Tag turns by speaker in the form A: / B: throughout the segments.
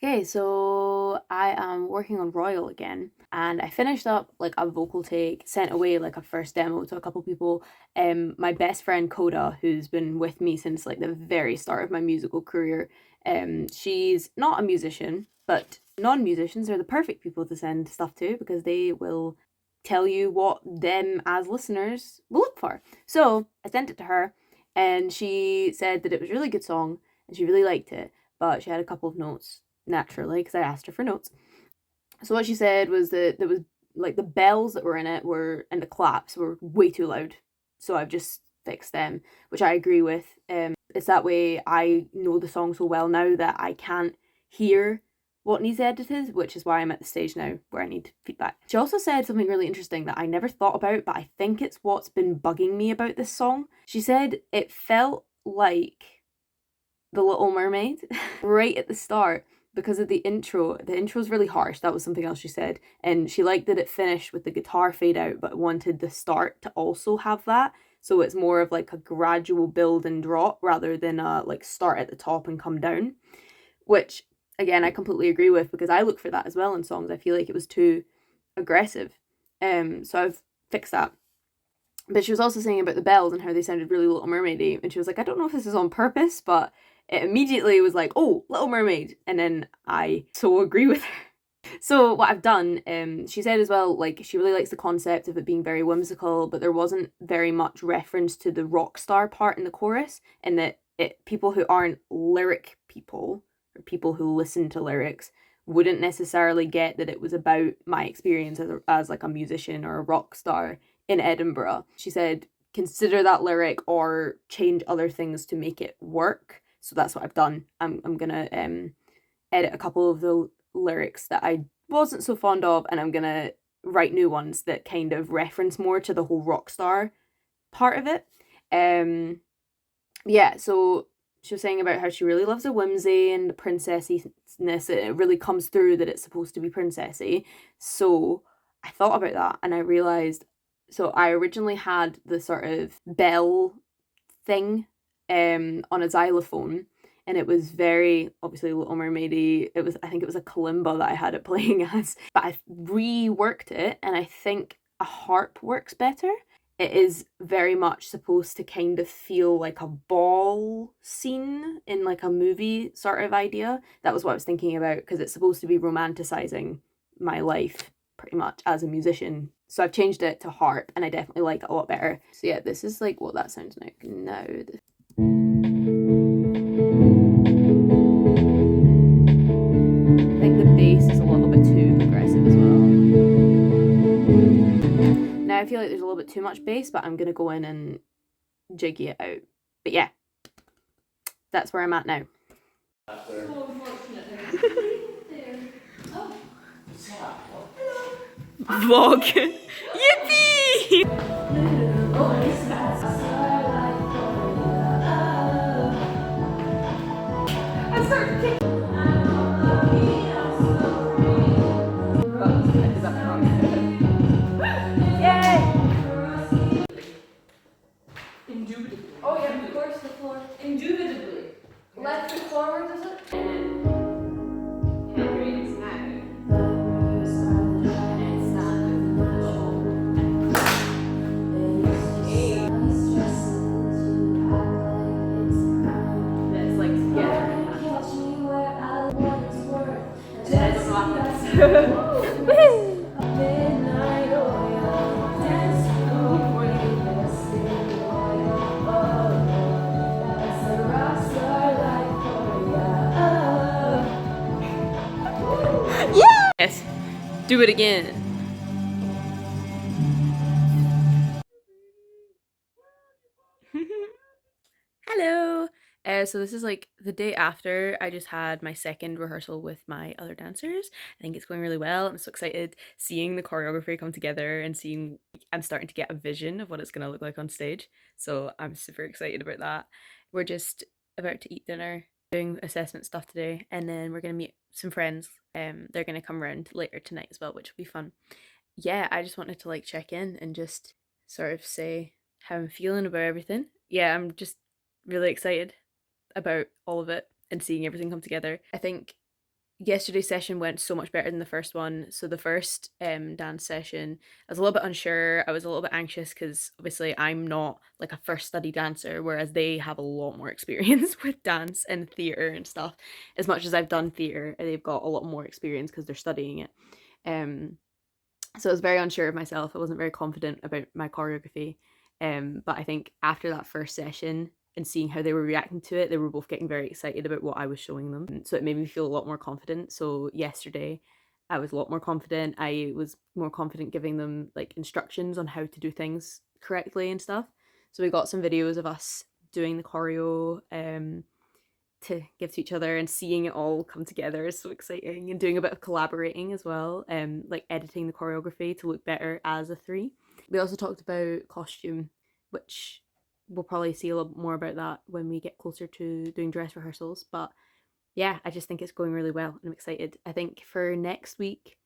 A: Okay, so I am working on Royal again, and I finished up like a vocal take, sent away like a first demo to a couple people. My best friend Coda, who's been with me since like the very start of my musical career, she's not a musician, but non-musicians are the perfect people to send stuff to because they will tell you what them as listeners will look for. So I sent it to her, and she said that it was a really good song and she really liked it, but she had a couple of notes naturally, because I asked her for notes. So what she said was that there was like the bells that were in it were and the claps were way too loud. So I've just fixed them, which I agree with. It's that way I know the song so well now that I can't hear what needs edited, which is why I'm at the stage now where I need feedback. She also said something really interesting that I never thought about, but I think it's what's been bugging me about this song. She said it felt like The Little Mermaid right at the start because of the intro. The intro's really harsh. That was something else she said. And she liked that it finished with the guitar fade out, but wanted the start to also have that. So it's more of like a gradual build and drop rather than a like start at the top and come down. Which again I completely agree with because I look for that as well in songs. I feel like it was too aggressive. So I've fixed that. But she was also saying about the bells and how they sounded really Little Mermaidy, and she was like, I don't know if this is on purpose, but it immediately was like, oh, Little Mermaid, and then I so agree with her. So what I've done, she said as well, like she really likes the concept of it being very whimsical, but there wasn't very much reference to the rock star part in the chorus, and that people who aren't lyric people or people who listen to lyrics wouldn't necessarily get that it was about my experience as like a musician or a rock star in Edinburgh. She said, consider that lyric or change other things to make it work. So that's what I've done. I'm gonna edit a couple of the lyrics that I wasn't so fond of, and I'm gonna write new ones that kind of reference more to the whole rock star part of it. Yeah, so she was saying about how she really loves the whimsy and the princessiness. It really comes through that it's supposed to be princessy. So I thought about that and I realized. So I originally had the sort of bell thing on a xylophone, and it was very obviously Little Mermaidy. It was, I think it was a kalimba that I had it playing as, but I reworked it and I think a harp works better. It is very much supposed to kind of feel like a ball scene in like a movie sort of idea. That was what I was thinking about because it's supposed to be romanticizing my life pretty much as a musician. So I've changed it to harp and I definitely like it a lot better. So yeah, this is like what that sounds like now. I think the bass is a little bit too aggressive as well. Now I feel like there's a little bit too much bass, but I'm gonna go in and jiggy it out. But yeah, that's where I'm at now. So Vlog. Yippee! I started kicking. Yay! Indubitably. Oh yeah, of course, the floor. Indubitably. Left foot forward, is it? Henry's now. That's like together. Yes, do it again. Hello. So this is like the day after I just had my second rehearsal with my other dancers. I think it's going really well. I'm so excited seeing the choreography come together and seeing I'm starting to get a vision of what it's going to look like on stage. So I'm super excited about that. We're just about to eat dinner, doing assessment stuff today, and then we're going to meet some friends. They're going to come around later tonight as well, which will be fun. Yeah, I just wanted to like check in and just sort of say how I'm feeling about everything. Yeah, I'm just really excited about all of it and seeing everything come together. I think yesterday's session went so much better than the first one. So the first dance session, I was a little bit unsure. I was a little bit anxious because obviously I'm not like a first study dancer, whereas they have a lot more experience with dance and theatre and stuff. As much as I've done theatre, they've got a lot more experience because they're studying it. Um, so I was very unsure of myself. I wasn't very confident about my choreography. But I think after that first session and seeing how they were reacting to it, they were both getting very excited about what I was showing them. So it made me feel a lot more confident. So yesterday, I was a lot more confident. I was more confident giving them like instructions on how to do things correctly and stuff. So we got some videos of us doing the choreo. To give to each other, and seeing it all come together is so exciting, and doing a bit of collaborating as well, like editing the choreography to look better as a three. We also talked about costume, which we'll probably see a little more about that when we get closer to doing dress rehearsals. But yeah, I just think it's going really well and I'm excited. I think for next week,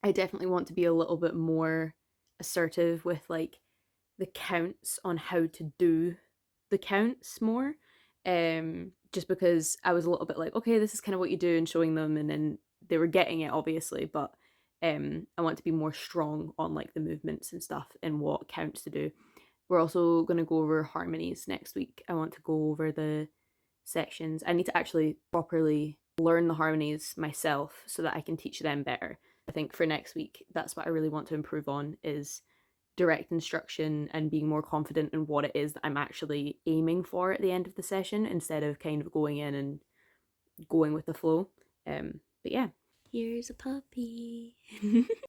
A: I definitely want to be a little bit more assertive with like the counts on how to do the counts more. Just because I was a little bit like, okay, this is kind of what you do, and showing them, and then they were getting it obviously, but I want to be more strong on like the movements and stuff and what counts to do. We're also going to go over harmonies next week. I want to go over the sections. I need to actually properly learn the harmonies myself so that I can teach them better. I think for next week, that's what I really want to improve on, is direct instruction and being more confident in what it is that I'm actually aiming for at the end of the session, instead of kind of going in and going with the flow. But yeah, here's a puppy.